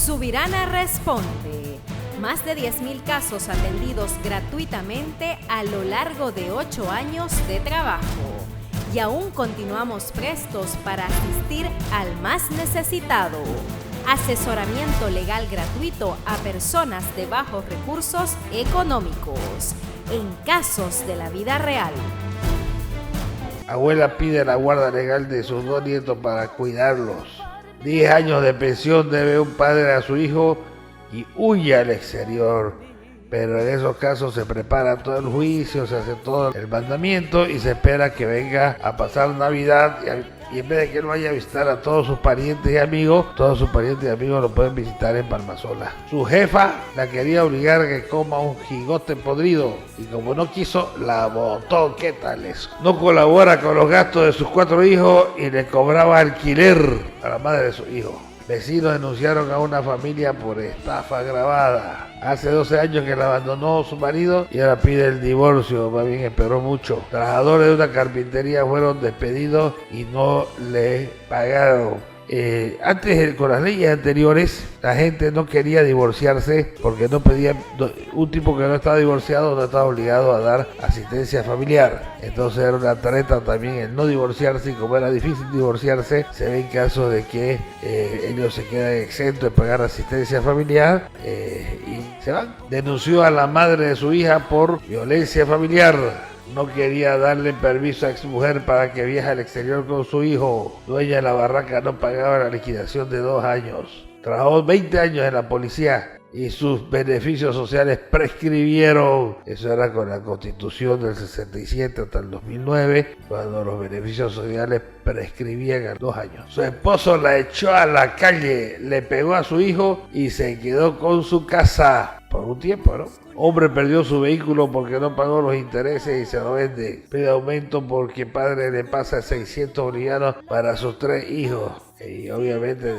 Subirana responde. Más de 10.000 casos atendidos gratuitamente a lo largo de 8 años de trabajo. Y aún continuamos prestos para asistir al más necesitado. Asesoramiento legal gratuito a personas de bajos recursos económicos, en casos de la vida real. Abuela pide la guarda legal de sus 2 nietos para cuidarlos. 10 años de pensión debe un padre a su hijo y huye al exterior. Pero en esos casos se prepara todo el juicio, se hace todo el mandamiento y se espera que venga a pasar Navidad. Y en vez de que él vaya a visitar a todos sus parientes y amigos, todos sus parientes y amigos lo pueden visitar en Palmasola. Su jefa la quería obligar a que coma un jigote podrido y como no quiso, la botó. ¿Qué tal eso? No colabora con los gastos de sus 4 hijos y le cobraba alquiler a la madre de su hijo. Vecinos denunciaron a una familia por estafa agravada. Hace 12 años que la abandonó su marido y ahora pide el divorcio, más bien esperó mucho. Trabajadores de una carpintería fueron despedidos y no le pagaron. Antes, con las leyes anteriores, la gente no quería divorciarse porque no pedía, un tipo que no estaba divorciado no estaba obligado a dar asistencia familiar. Entonces era una treta también el no divorciarse, y como era difícil divorciarse, se ven casos de que ellos se quedan exentos de pagar asistencia familiar y se van. Denunció a la madre de su hija por violencia familiar. No quería darle permiso a exmujer para que viaje al exterior con su hijo. Dueña de la barraca no pagaba la liquidación de 2 años. Trabajó 20 años en la policía y sus beneficios sociales prescribieron. Eso era con la Constitución del 67 hasta el 2009, cuando los beneficios sociales prescribían a 2 años. Su esposo la echó a la calle, le pegó a su hijo y se quedó con su casa por un tiempo, ¿no? Hombre perdió su vehículo porque no pagó los intereses y se lo vende. Pide aumento porque padre le pasa 600 bolivianos para sus 3 hijos. Y obviamente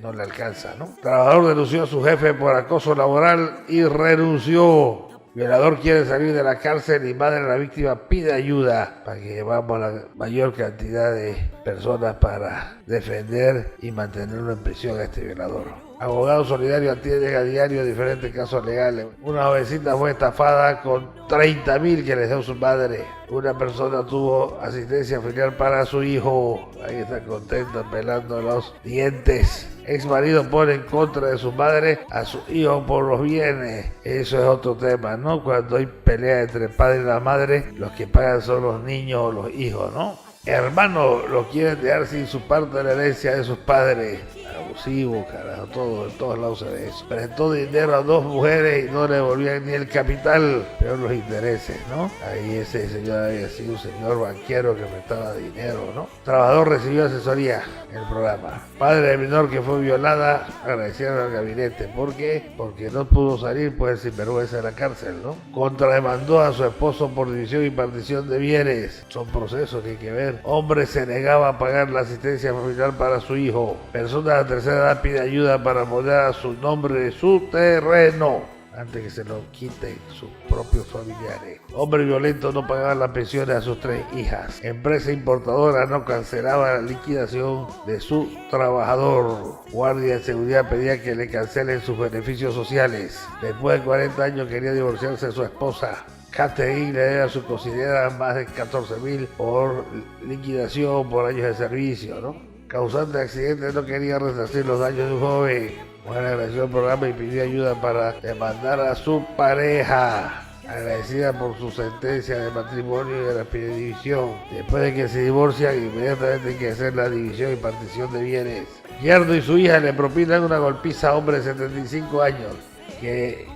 no le alcanza, ¿no? Trabajador denunció a su jefe por acoso laboral y renunció. Violador quiere salir de la cárcel y madre de la víctima pide ayuda para que llevamos a la mayor cantidad de personas para defender y mantenerlo en prisión a este violador. Abogado solidario atiende a diario diferentes casos legales. Una jovencita fue estafada con 30.000 que les dio su madre. Una persona tuvo asistencia familiar para su hijo. Ahí está contenta, pelando los dientes. Ex marido pone en contra de su madre a su hijo por los bienes. Eso es otro tema, ¿no? Cuando hay pelea entre el padre y la madre, los que pagan son los niños o los hijos, ¿no? Hermanos los quieren dejar sin su parte de la herencia de sus padres. Abusivo, carajo, en todos lados se ve eso. Prestó dinero a 2 mujeres y no le devolvían ni el capital, peor los intereses, ¿no? Ahí ese señor había sido un señor banquero que prestaba dinero, ¿no? Trabajador recibió asesoría en el programa. Padre de menor que fue violada, agradecieron al gabinete. ¿Por qué? Porque no pudo salir, pues sinvergüenza de la cárcel, ¿no? Contrademandó a su esposo por división y partición de bienes. Son procesos que hay que ver. Hombre se negaba a pagar la asistencia familiar para su hijo. Persona de la tercera edad pide ayuda para poner a su nombre de su terreno antes que se lo quiten sus propios familiares. Hombre violento no pagaba las pensiones a sus 3 hijas. Empresa importadora no cancelaba la liquidación de su trabajador. Guardia de seguridad pedía que le cancelen sus beneficios sociales. Después de 40 años quería divorciarse de su esposa. Catherine le debe a su cocinera más de 14.000 por liquidación por años de servicio, ¿no? Causante de accidente no quería resarcir los daños de un joven. Mujer agradeció el programa y pidió ayuda para demandar a su pareja. Agradecida por su sentencia de matrimonio y de la división. Después de que se divorcian, inmediatamente hay que hacer la división y partición de bienes. Yerno y su hija le propinan una golpiza a hombre de 75 años. Que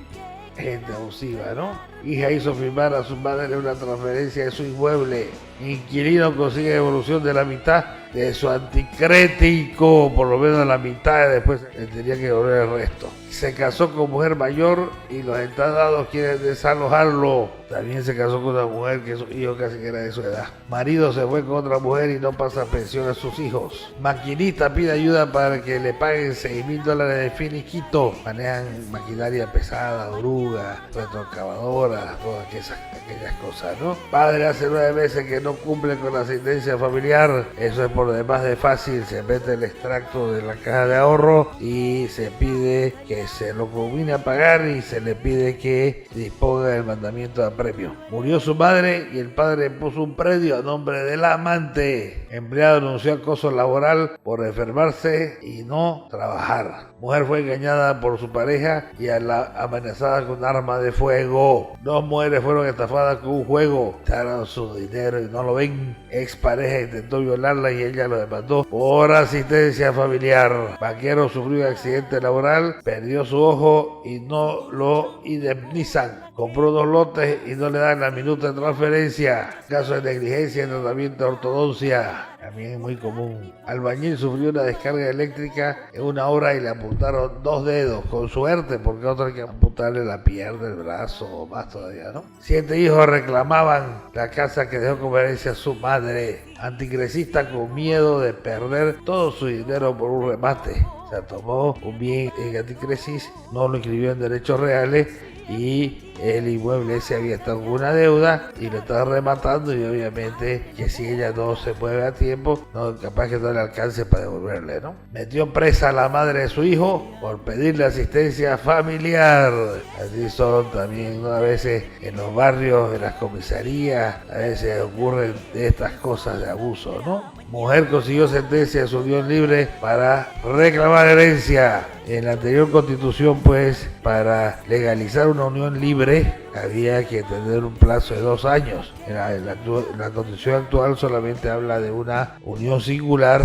gente abusiva, ¿no? Hija hizo firmar a su madre una transferencia de su inmueble. Inquilino consigue devolución de la mitad de su anticrético, por lo menos la mitad, y después le tenía que devolver el resto. Se casó con mujer mayor y los entradados quieren desalojarlo. También se casó con una mujer que su hijo casi que era de su edad. Marido se fue con otra mujer y no pasa pensión a sus hijos. Maquinista pide ayuda para que le paguen $6.000 de finiquito. Manejan maquinaria pesada, oruga, retroexcavadora, todas aquellas cosas, ¿no? Padre hace 9 meses que no cumple con la asistencia familiar, eso es por demás de fácil. Se mete el extracto de la caja de ahorro y se pide que se lo combine a pagar y se le pide que disponga del mandamiento de apremio. Murió su madre y el padre puso un predio a nombre del amante. Empleado denunció acoso laboral por enfermarse y no trabajar. Mujer fue engañada por su pareja y amenazada con arma de fuego. 2 mujeres fueron estafadas con un juego. Echaron su dinero y no lo ven. Expareja intentó violarla y ella lo demandó por asistencia familiar. Vaquero sufrió un accidente laboral, perdió su ojo y no lo indemnizan. Compró 2 lotes y no le dan la minuta de transferencia. Caso de negligencia en tratamiento de ortodoncia. También es muy común. Albañil sufrió una descarga eléctrica en una obra y le amputaron 2 dedos. Con suerte, porque otro hay que amputarle la pierna, el brazo o más todavía, ¿no? 7 hijos reclamaban la casa que dejó como herencia a su madre. Anticresista con miedo de perder todo su dinero por un remate. Se tomó un bien en anticresis, no lo inscribió en derechos reales y el inmueble se había estado con una deuda y lo estaba rematando, y obviamente que si ella no se mueve a tiempo, no, capaz que no le alcance para devolverle, ¿no? Metió presa a la madre de su hijo por pedirle asistencia familiar. Así son también, ¿no? A veces en los barrios, en las comisarías, a veces ocurren estas cosas de abuso, ¿no? Mujer consiguió sentencia de su unión libre para reclamar herencia. En la anterior constitución, pues, para legalizar una unión libre había que tener un plazo de 2 años. La constitución actual solamente habla de una unión singular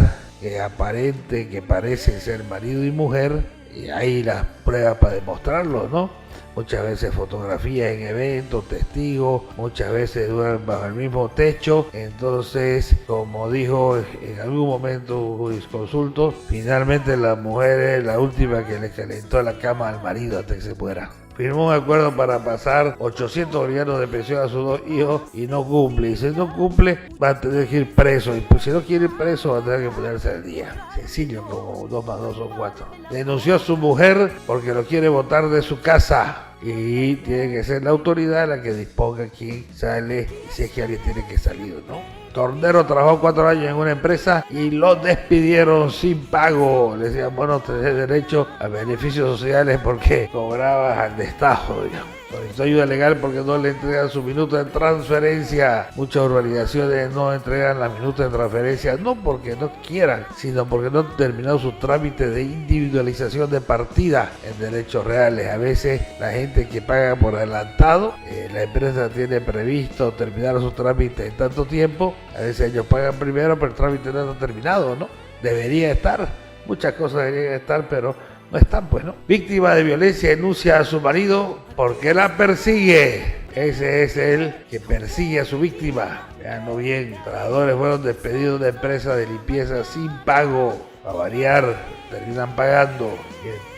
aparente, que parece ser marido y mujer, y hay las pruebas para demostrarlo, ¿no? Muchas veces fotografías en eventos, testigos, muchas veces duermen bajo el mismo techo. Entonces, como dijo en algún momento un jurisconsulto, finalmente la mujer es la última que le calentó la cama al marido antes que se muera. Firmó un acuerdo para pasar 800 bolivianos de pensión a sus 2 hijos y no cumple. Y si no cumple, va a tener que ir preso. Y pues si no quiere ir preso, va a tener que ponerse al día. Sencillo, como 2 más 2 son 4. Denunció a su mujer porque lo quiere botar de su casa. Y tiene que ser la autoridad la que disponga quién sale y si es que alguien tiene que salir, ¿no? Tornero trabajó 4 años en una empresa y lo despidieron sin pago. Le decían, bueno, tenés derecho a beneficios sociales porque cobrabas al destajo, digamos. Solicitó ayuda legal porque no le entregan su minuta de transferencia. Muchas urbanizaciones no entregan la minuta de transferencia, no porque no quieran, sino porque no han terminado su trámite de individualización de partida en derechos reales. A veces la gente que paga por adelantado, la empresa tiene previsto terminar su trámite en tanto tiempo. A veces ellos pagan primero, pero el trámite no está terminado, ¿no? Debería estar, muchas cosas deberían estar, pero no están, pues, ¿no? Víctima de violencia denuncia a su marido porque la persigue. Ese es el que persigue a su víctima. Veanlo bien. Trabajadores fueron despedidos de empresa de limpieza sin pago. A variar, terminan pagando.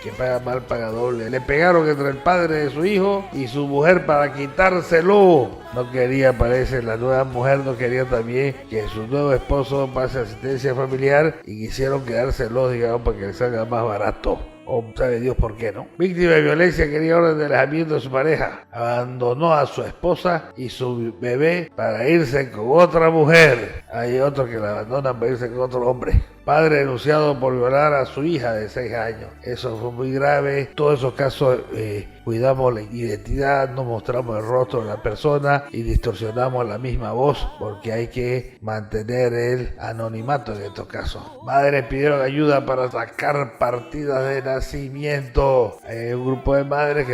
Que paga mal, paga doble. Le pegaron entre el padre de su hijo y su mujer para quitárselo. No quería, parece, la nueva mujer no quería también que su nuevo esposo pase asistencia familiar y quisieron quedárselo, digamos, para que le salga más barato. O sabe Dios por qué, ¿no? Víctima de violencia quería orden de alejamiento de su pareja. Abandonó a su esposa y su bebé para irse con otra mujer. Hay otros que la abandonan para irse con otro hombre. Padre denunciado por violar a su hija de 6 años. Eso fue muy grave. Todos esos casos cuidamos la identidad, no mostramos el rostro de la persona y distorsionamos la misma voz porque hay que mantener el anonimato en estos casos. Madres pidieron ayuda para sacar partidas de nacimiento. Hay un grupo de madres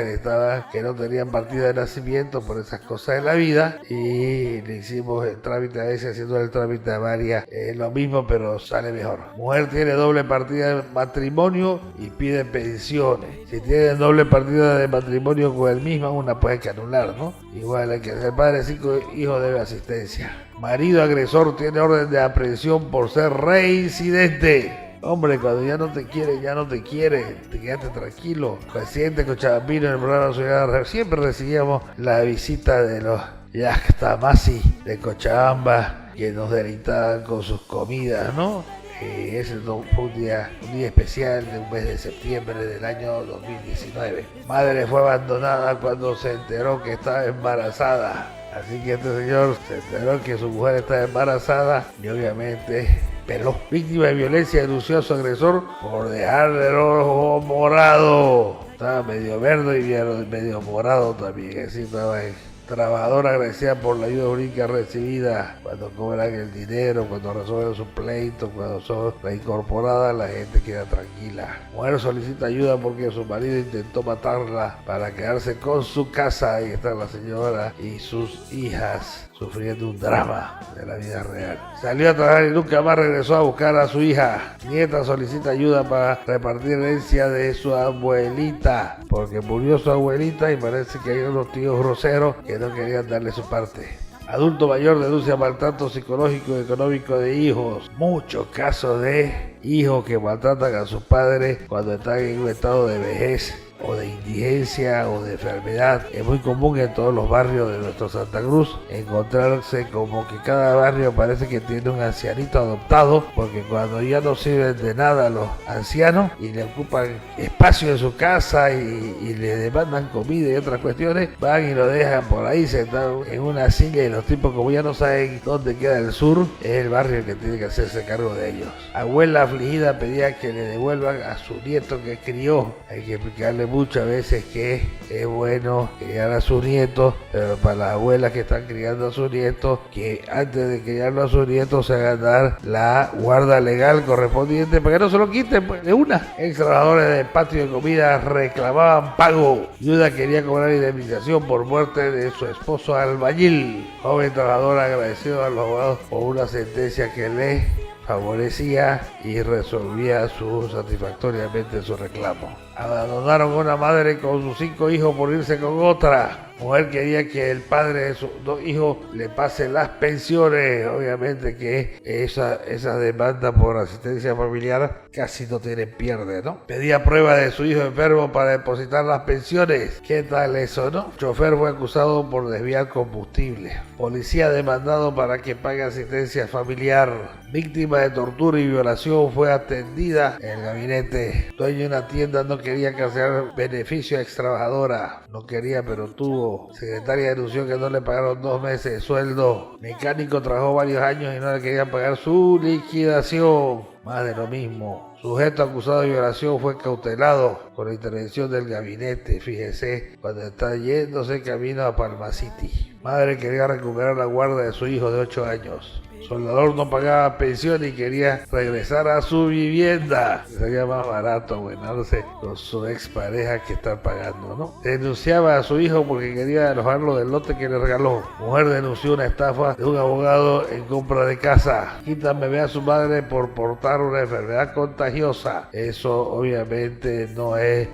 que no tenían partida de nacimiento por esas cosas de la vida y le hicimos el trámite a veces, haciendo el trámite a varias. Lo mismo, pero sale mejor. Mujer tiene doble partida de matrimonio y pide pensiones. Si tiene doble partida de matrimonio con el mismo, una puede que anular, ¿no? Igual hay que ser padre de 5 hijos, debe asistencia. Marido agresor tiene orden de aprehensión por ser reincidente. Hombre, cuando ya no te quiere, ya no te quiere, te quedaste tranquilo. Presidente Cochabambino en el programa Nacional, siempre recibíamos la visita de los Yactamasi de Cochabamba que nos deleitaban con sus comidas, ¿no? Ese fue un día especial de un mes de septiembre del año 2019. Madre fue abandonada cuando se enteró que estaba embarazada. Así que este señor se enteró que su mujer estaba embarazada y obviamente peló. Víctima de violencia denunció a su agresor por dejarle el ojo morado. Estaba medio verde y medio morado también, así estaba ahí. Trabajadora agradecida por la ayuda jurídica recibida cuando cobran el dinero, cuando resuelven su pleito, cuando son reincorporadas, la gente queda tranquila. Mujer solicita ayuda porque su marido intentó matarla para quedarse con su casa. Ahí está la señora y sus hijas sufriendo un drama de la vida real. Salió a trabajar y nunca más regresó a buscar a su hija. Nieta solicita ayuda para repartir herencia de su abuelita, porque murió su abuelita y parece que hay unos tíos groseros que no querían darle su parte. Adulto mayor denuncia maltrato psicológico y económico de hijos. Muchos casos de hijos que maltratan a sus padres cuando están en un estado de vejez o de indigencia o de enfermedad. Es muy común en todos los barrios de nuestro Santa Cruz encontrarse como que cada barrio parece que tiene un ancianito adoptado, porque cuando ya no sirven de nada los ancianos y le ocupan espacio en su casa y le demandan comida y otras cuestiones, van y lo dejan por ahí sentado en una silla, y los tipos, como ya no saben dónde queda el sur, es el barrio que tiene que hacerse cargo de ellos. Abuela afligida pedía que le devuelvan a su nieto que crió. Hay que explicarle muchas veces que es bueno criar a sus nietos, pero para las abuelas que están criando a sus nietos, que antes de criarlo a sus nietos se hagan dar la guarda legal correspondiente para que no se lo quiten pues, de una. Ex trabajadores del patio de comida reclamaban pago. Viuda quería cobrar indemnización por muerte de su esposo albañil. Joven trabajador agradecido a los abogados por una sentencia que le favorecía y resolvía satisfactoriamente su reclamo. Abandonaron a una madre con sus 5 hijos por irse con otra. Mujer quería que el padre de sus 2 hijos le pase las pensiones. Obviamente que esa demanda por asistencia familiar casi no tiene pierde, ¿no? Pedía prueba de su hijo enfermo para depositar las pensiones. ¿Qué tal eso, no? El chofer fue acusado por desviar combustible. Policía demandado para que pague asistencia familiar. Víctima de tortura y violación fue atendida en el gabinete. Dueño de una tienda no quería cancelar beneficio a ex trabajadora. No quería, pero tuvo. Secretaria denunció que no le pagaron 2 meses de sueldo. Mecánico trabajó varios años y no le querían pagar su liquidación. Más de lo mismo. Sujeto acusado de violación fue cautelado con la intervención del gabinete. Fíjese, cuando está yéndose camino a Palma City. Madre quería recuperar la guarda de su hijo de 8 años. Soldador no pagaba pensión y quería regresar a su vivienda. Sería más barato abuenarse con su expareja que estar pagando, ¿no? Denunciaba a su hijo porque quería alojarlo del lote que le regaló. Mujer denunció una estafa de un abogado en compra de casa. Quitan bebé a su madre por portar una enfermedad contagiosa. Eso obviamente no es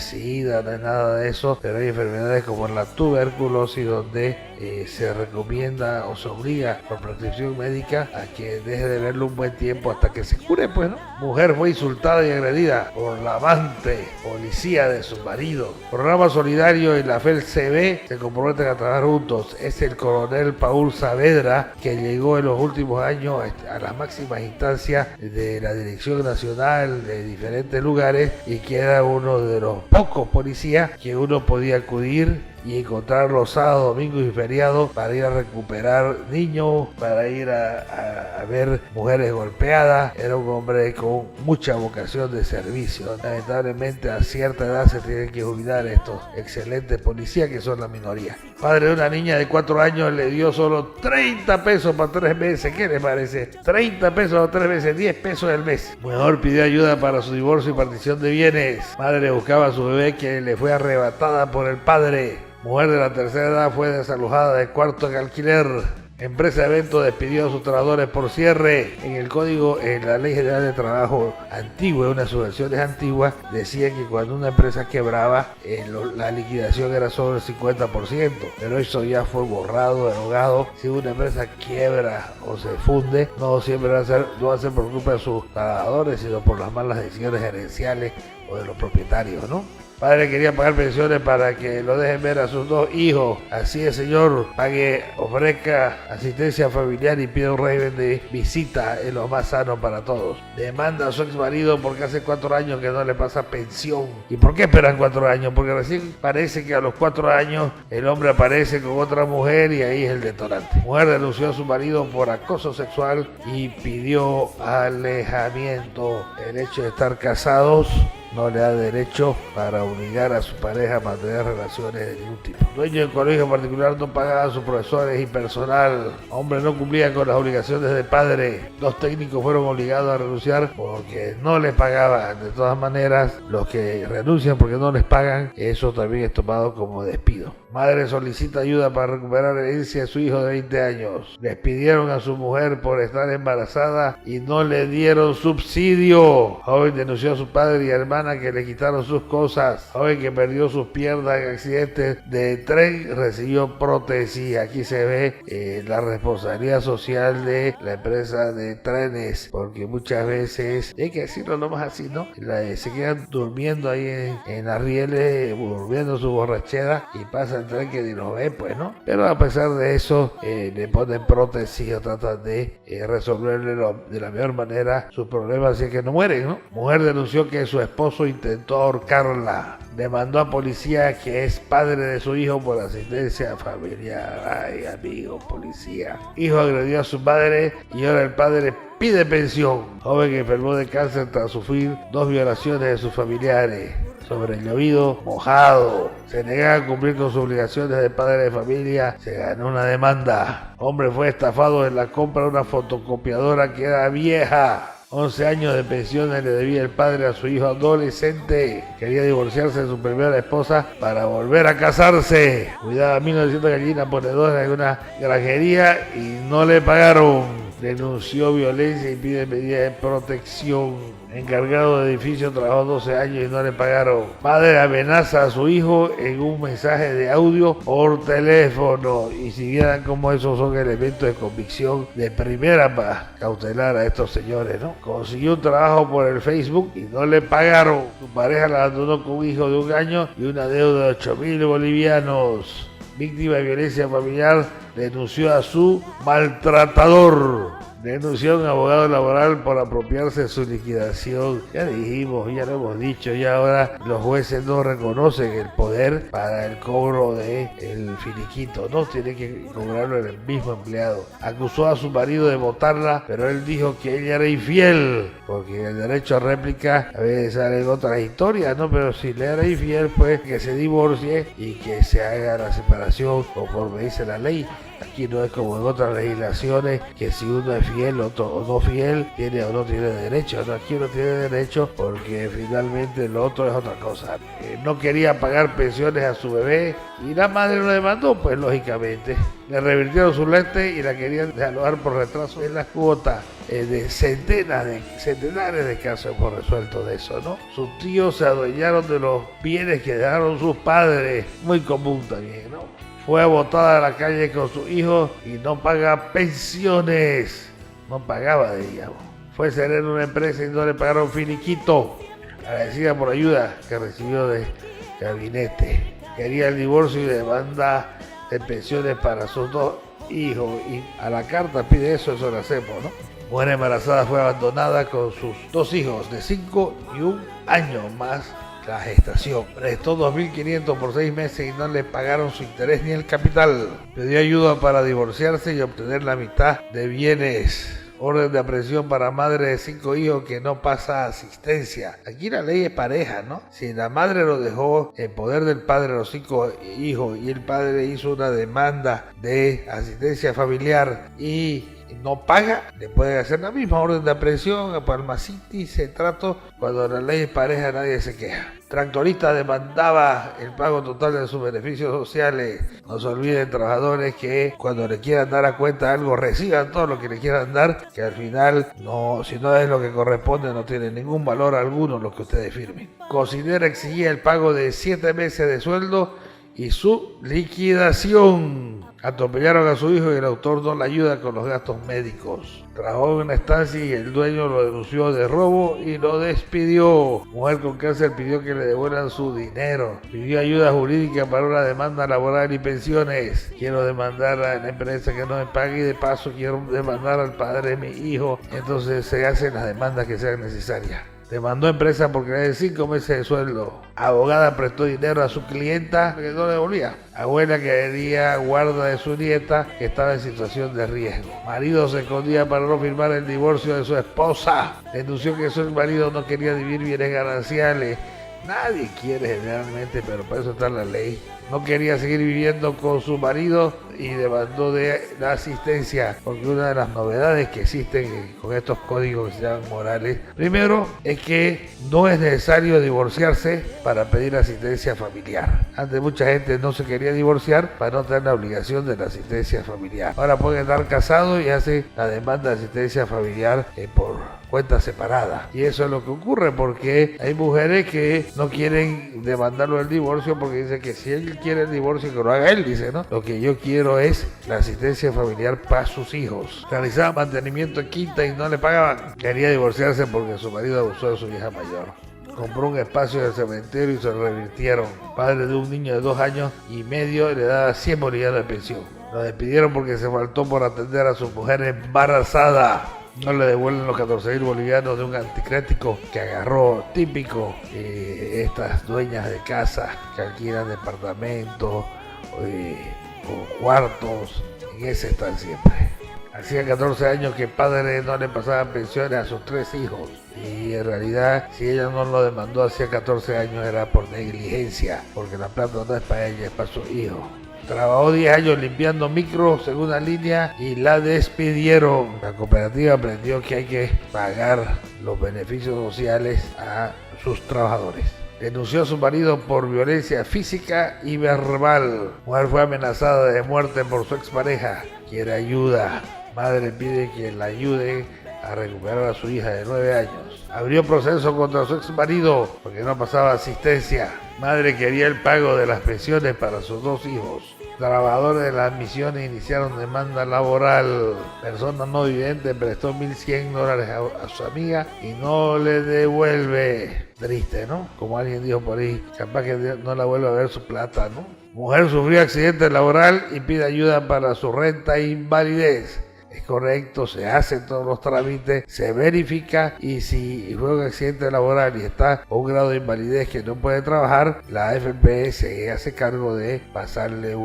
SIDA, no es nada de eso, pero hay enfermedades como la tuberculosis donde se recomienda o se obliga por prescripción médica a que deje de verlo un buen tiempo hasta que se cure, pues, ¿no? Mujer fue insultada y agredida por la amante policía de su marido. Programa solidario y la FELCB se comprometen a trabajar juntos. Es el coronel Paul Saavedra, que llegó en los últimos años a las máximas instancias de la Dirección Nacional de diferentes lugares, y que era uno de los pocos policías que uno podía acudir y encontrar los sábados, domingos y feriados para ir a recuperar niños, para ir a ver mujeres golpeadas. Era un hombre con mucha vocación de servicio. Lamentablemente a cierta edad se tienen que jubilar estos excelentes policías que son la minoría. Padre de una niña de 4 años le dio solo 30 pesos para 3 meses. ¿Qué le parece? 30 pesos para 3 meses, 10 pesos al mes. Mujer pidió ayuda para su divorcio y partición de bienes. Madre buscaba a su bebé que le fue arrebatada por el padre. Mujer de la tercera edad fue desalojada del cuarto en alquiler. Empresa de eventos despidió a sus trabajadores por cierre. En la Ley General de Trabajo antigua, una de sus versiones antiguas, decía que cuando una empresa quebraba, la liquidación era solo el 50%, pero eso ya fue borrado, derogado. Si una empresa quiebra o se funde, no siempre va a ser por culpa de sus trabajadores, sino por las malas decisiones gerenciales o de los propietarios, ¿no? Padre quería pagar pensiones para que lo dejen ver a sus 2 hijos. Así el señor ofrezca asistencia familiar y pida un régimen de visita, es lo más sano para todos. Demanda a su ex marido porque hace 4 años que no le pasa pensión. ¿Y por qué esperan 4 años? Porque recién parece que a los 4 años el hombre aparece con otra mujer y ahí es el detonante. Mujer denunció a su marido por acoso sexual y pidió alejamiento. El hecho de estar casados no le da derecho para obligar a su pareja a mantener relaciones de ningún tipo. Dueño del colegio particular no pagaba a sus profesores y personal. Hombre no cumplía con las obligaciones de padre. 2 técnicos fueron obligados a renunciar porque no les pagaban. De todas maneras, los que renuncian porque no les pagan, eso también es tomado como despido. Madre solicita ayuda para recuperar la herencia de su hijo de 20 años. Despidieron a su mujer por estar embarazada y no le dieron subsidio. Joven denunció a su padre y hermana que le quitaron sus cosas. Joven que perdió sus piernas en accidentes de tren recibió prótesis. Aquí se ve la responsabilidad social de la empresa de trenes, porque muchas veces, hay que decirlo nomás así, ¿no? Se quedan durmiendo ahí en las rieles, volviendo su borrachera y pasan el tren que ni lo ve, pues, ¿no? Pero a pesar de eso, le ponen prótesis o tratan de resolverle de la mejor manera sus problemas, así que no mueren, ¿no? Mujer denunció que su esposo intentó ahorcarla. Demandó a policía que es padre de su hijo por asistencia familiar. Ay, amigo, policía. Hijo agredió a su madre y ahora el padre pide pensión. Joven que enfermó de cáncer tras sufrir 2 violaciones de sus familiares. Sobre el llovido mojado. Se negaba a cumplir con sus obligaciones de padre de familia. Se ganó una demanda. Hombre fue estafado en la compra de una fotocopiadora que era vieja. 11 años de pensiones le debía el padre a su hijo adolescente. Quería divorciarse de su primera esposa para volver a casarse. Cuidaba 1900 gallinas ponedoras en una granjería y no le pagaron. Denunció violencia y pide medidas de protección. Encargado de edificio trabajó 12 años y no le pagaron. Padre amenaza a su hijo en un mensaje de audio por teléfono. Y si vieran cómo esos son elementos de convicción de primera para cautelar a estos señores, ¿no? Consiguió un trabajo por el Facebook y no le pagaron. Su pareja la abandonó con un hijo de 1 año y una deuda de 8.000 bolivianos. Víctima de violencia familiar denunció a su maltratador. Denunció a un abogado laboral por apropiarse de su liquidación. Ya dijimos, ya lo hemos dicho, y ahora los jueces no reconocen el poder para el cobro del finiquito, ¿no? Tiene que cobrarlo el mismo empleado. Acusó a su marido de botarla, pero él dijo que ella era infiel, porque el derecho a réplica a veces sale en otras historias, ¿no? Pero si le era infiel, pues que se divorcie y que se haga la separación conforme dice la ley. Aquí no es como en otras legislaciones que si uno es fiel o no fiel, tiene o no tiene derecho. No, aquí uno tiene derecho porque finalmente lo otro es otra cosa. No quería pagar pensiones a su bebé y la madre lo demandó, pues lógicamente. Le revirtieron su lente y la querían desalojar por retraso en las cuotas. De centenares de casos hemos resuelto de eso, ¿no? Sus tíos se adueñaron de los bienes que dejaron sus padres. Muy común también, ¿no? Fue botada a la calle con su hijo y no paga pensiones. No pagaba, digamos. Fue ser en una empresa y no le pagaron finiquito. Agradecida por ayuda que recibió de gabinete. Quería el divorcio y demanda de pensiones para sus 2 hijos. Y a la carta pide eso lo hacemos, ¿no? Mujer embarazada fue abandonada con sus 2 hijos de 5 y 1 año más. La gestación. Prestó 2.500 por 6 meses y no le pagaron su interés ni el capital. Pidió ayuda para divorciarse y obtener la mitad de bienes. Orden de aprehensión para madre de 5 hijos que no pasa asistencia. Aquí la ley es pareja, ¿no? Si la madre lo dejó en poder del padre los 5 hijos y el padre hizo una demanda de asistencia familiar y no paga, le pueden hacer la misma orden de aprehensión a Palmacity, se trato. Cuando la ley es pareja nadie se queja. Tractorista demandaba el pago total de sus beneficios sociales. No se olviden, trabajadores, que cuando le quieran dar a cuenta algo, reciban todo lo que le quieran dar, que al final, no, si no es lo que corresponde, no tiene ningún valor alguno lo que ustedes firmen. Cocinera exigía el pago de 7 meses de sueldo y su liquidación. Atropellaron a su hijo y el autor no le ayuda con los gastos médicos. Trabajó en una estancia y el dueño lo denunció de robo y lo despidió. Mujer con cáncer pidió que le devuelvan su dinero. Pidió ayuda jurídica para una demanda laboral y pensiones. Quiero demandar a la empresa que no me pague y de paso quiero demandar al padre de mi hijo. Entonces se hacen las demandas que sean necesarias. Demandó empresa porque le de 5 meses de sueldo. Abogada prestó dinero a su clienta que no le devolvía. Abuela que quería guarda de su nieta que estaba en situación de riesgo. Marido se escondía para no firmar el divorcio de su esposa. Denunció que su marido no quería dividir bienes gananciales. Nadie quiere generalmente, pero para eso está la ley. No quería seguir viviendo con su marido y demandó de la asistencia, porque una de las novedades que existen con estos códigos que se llaman morales, primero es que no es necesario divorciarse para pedir asistencia familiar. Antes mucha gente no se quería divorciar para no tener la obligación de la asistencia familiar. Ahora pueden estar casados y hace la demanda de asistencia familiar por cuenta separada. Y eso es lo que ocurre porque hay mujeres que no quieren demandarlo del divorcio porque dicen que si él quiere el divorcio que lo haga él, dice, ¿no? Lo que yo quiero es la asistencia familiar para sus hijos. Realizaba mantenimiento en quinta y no le pagaban. Quería divorciarse porque su marido abusó de su hija mayor. Compró un espacio en el cementerio y se lo revirtieron. Padre de un niño de 2 años y medio le daba 100 bolivianos de pensión. Lo despidieron porque se faltó por atender a su mujer embarazada. No le devuelven los 14.000 bolivianos de un anticrético que agarró, típico estas dueñas de casa que alquilan departamentos o cuartos, en ese están siempre. Hacía 14 años que padre no le pasaban pensiones a sus 3 hijos y en realidad si ella no lo demandó hacía 14 años era por negligencia, porque la plata no es para ella, es para su hijo. Trabajó 10 años limpiando micro, segunda línea, y la despidieron. La cooperativa aprendió que hay que pagar los beneficios sociales a sus trabajadores. Denunció a su marido por violencia física y verbal. Mujer fue amenazada de muerte por su expareja. Quiere ayuda. Madre pide que la ayude a recuperar a su hija de 9 años. Abrió proceso contra su exmarido porque no pasaba asistencia. Madre quería el pago de las pensiones para sus 2 hijos. Trabajadores de las misiones iniciaron demanda laboral. Persona no vidente prestó $1.100 a su amiga y no le devuelve. Triste, ¿no? Como alguien dijo por ahí, capaz que no la vuelve a ver su plata, ¿no? Mujer sufrió accidente laboral y pide ayuda para su renta e invalidez. Es correcto, se hacen todos los trámites, se verifica y si fue un accidente laboral y está a un grado de invalidez que no puede trabajar, la AFP se hace cargo de pasarle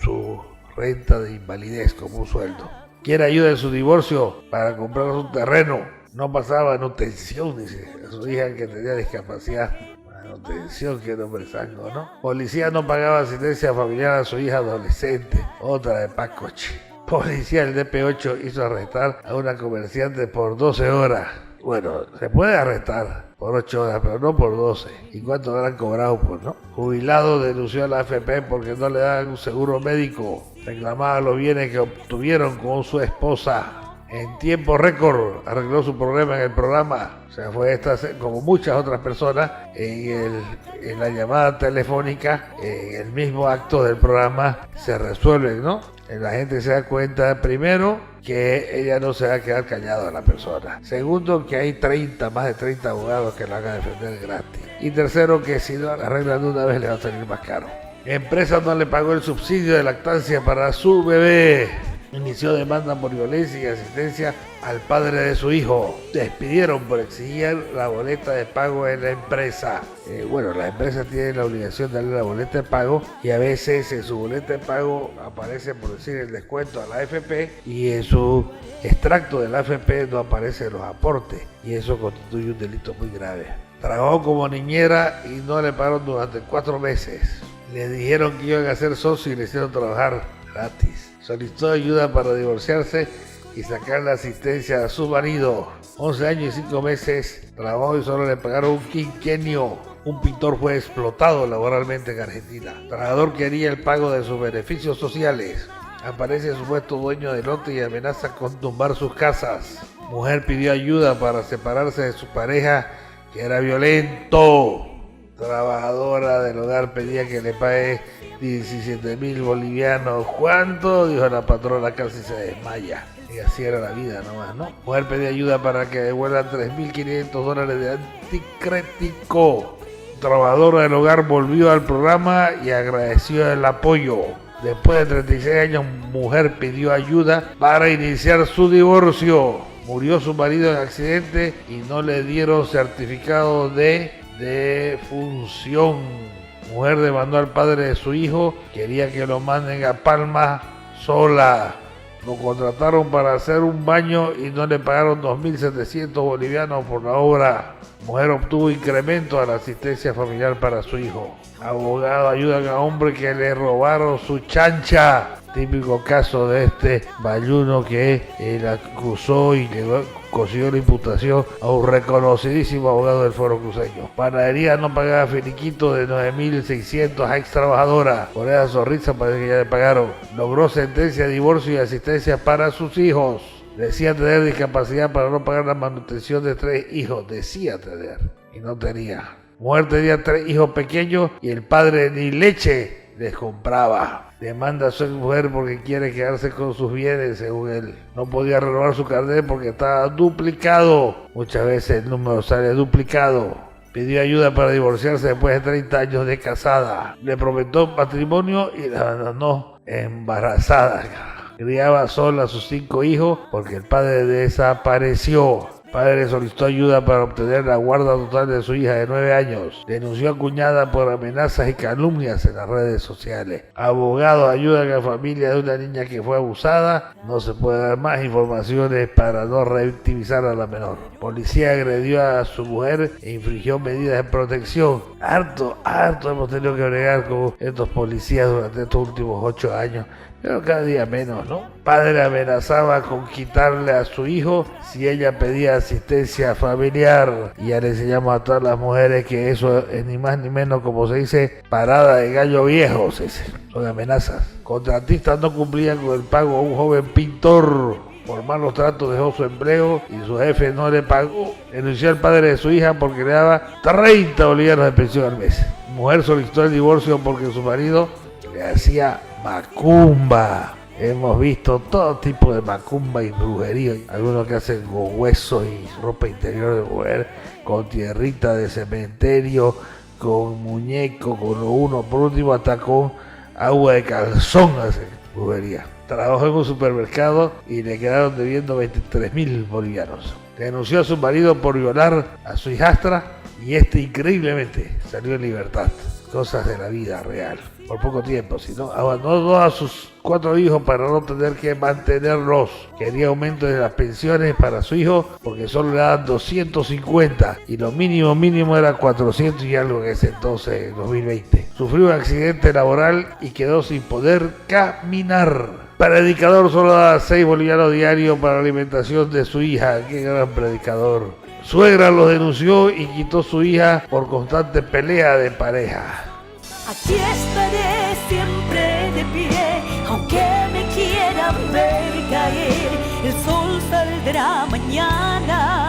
su renta de invalidez como un sueldo. Quiere ayuda en su divorcio para comprar un terreno. No pasaba manutención, dice, a su hija que tenía discapacidad. Manutención, que nombre sango, ¿no? Policía no pagaba asistencia familiar a su hija adolescente, otra de Pacoche. Policía del DP8 hizo arrestar a una comerciante por 12 horas. Bueno, se puede arrestar por 8 horas, pero no por 12. ¿Y cuánto habrán cobrado, pues, no? Jubilado denunció a la AFP porque no le dan un seguro médico. Reclamaba los bienes que obtuvieron con su esposa. En tiempo récord arregló su problema en el programa. O sea, fue esta, como muchas otras personas, en la llamada telefónica, en el mismo acto del programa, se resuelven, ¿no? La gente se da cuenta, primero, que ella no se va a quedar callada a la persona. Segundo, que hay más de 30 abogados que la van a defender gratis. Y tercero, que si no la arreglan de una vez le va a salir más caro. Empresa no le pagó el subsidio de lactancia para su bebé. Inició demanda por violencia y asistencia al padre de su hijo. Despidieron por exigir la boleta de pago en la empresa. Las empresas tienen la obligación de darle la boleta de pago y a veces en su boleta de pago aparece, por decir, el descuento a la AFP y en su extracto de la AFP no aparecen los aportes y eso constituye un delito muy grave. Trabajó como niñera y no le pagaron durante 4 meses. Le dijeron que iban a ser socios y le hicieron trabajar gratis. Solicitó ayuda para divorciarse y sacar la asistencia a su marido. 11 años y 5 meses trabajó y solo le pagaron un quinquenio. Un pintor fue explotado laboralmente en Argentina. El trabajador quería el pago de sus beneficios sociales. Aparece el supuesto dueño del lote y amenaza con tumbar sus casas. Mujer pidió ayuda para separarse de su pareja que era violento. trabajadora del hogar pedía que le pague 17.000 bolivianos. ¿Cuánto? Dijo la patrona, casi se desmaya. Y así era la vida nomás, ¿no? Mujer pedía ayuda para que devuelvan $3.500 de anticrético. Trabajadora del hogar volvió al programa y agradeció el apoyo. Después de 36 años, mujer pidió ayuda para iniciar su divorcio. Murió su marido en accidente y no le dieron certificado de defunción. Mujer demandó al padre de su hijo, quería que lo manden a Palma sola. Lo contrataron para hacer un baño y no le pagaron 2.700 bolivianos por la obra. Mujer obtuvo incremento a la asistencia familiar para su hijo. Abogado ayudan a hombre que le robaron su chancha. Típico caso de este bayuno que él acusó y le consiguió la imputación a un reconocidísimo abogado del Foro Cruceño. Panadería no pagaba finiquito de 9.600 a ex trabajadora. Por esa sonrisa parece que ya le pagaron. Logró sentencia de divorcio y asistencia para sus hijos. Decía tener discapacidad para no pagar la manutención de 3 hijos. Decía tener y no tenía. Mujer tenía 3 hijos pequeños y el padre ni leche les compraba. Demanda a su mujer porque quiere quedarse con sus bienes, según él. No podía renovar su carnet porque estaba duplicado. Muchas veces el número sale duplicado. Pidió ayuda para divorciarse después de 30 años de casada. Le prometió matrimonio y la abandonó embarazada. Criaba sola a sus 5 hijos porque el padre desapareció. El padre solicitó ayuda para obtener la guarda total de su hija de 9 años. Denunció a cuñada por amenazas y calumnias en las redes sociales. Abogados ayudan a la familia de una niña que fue abusada. No se puede dar más informaciones para no revictimizar a la menor. Policía agredió a su mujer e infringió medidas de protección. Harto hemos tenido que bregar con estos policías durante estos últimos 8 años. Pero cada día menos, ¿no? Padre amenazaba con quitarle a su hijo si ella pedía asistencia familiar. Y ya le enseñamos a todas las mujeres que eso es ni más ni menos, como se dice, parada de gallo viejo, se dice. Son amenazas. Contratistas no cumplían con el pago a un joven pintor. Por malos tratos dejó su empleo y su jefe no le pagó. Denunció al padre de su hija porque le daba 30 bolivianos de pensión al mes. Mujer solicitó el divorcio porque su marido le hacía macumba. Hemos visto todo tipo de macumba y brujería. Algunos que hacen con huesos y ropa interior de mujer, con tierrita de cementerio, con muñeco, con lo uno, por último hasta con agua de calzón hacen brujería. Trabajó en un supermercado y le quedaron debiendo 23.000 bolivianos. Denunció a su marido por violar a su hijastra y increíblemente salió en libertad. Cosas de la vida real. Por poco tiempo, sino abandonó a sus 4 hijos para no tener que mantenerlos. Quería aumento de las pensiones para su hijo porque solo le daban 250 y lo mínimo era 400 y algo en ese entonces, en 2020. Sufrió un accidente laboral y quedó sin poder caminar. Predicador solo daba 6 bolivianos diarios para la alimentación de su hija. Qué gran predicador. Suegra lo denunció y quitó su hija por constante pelea de pareja. Aquí estaré siempre de pie, aunque me quieran ver caer, el sol saldrá mañana.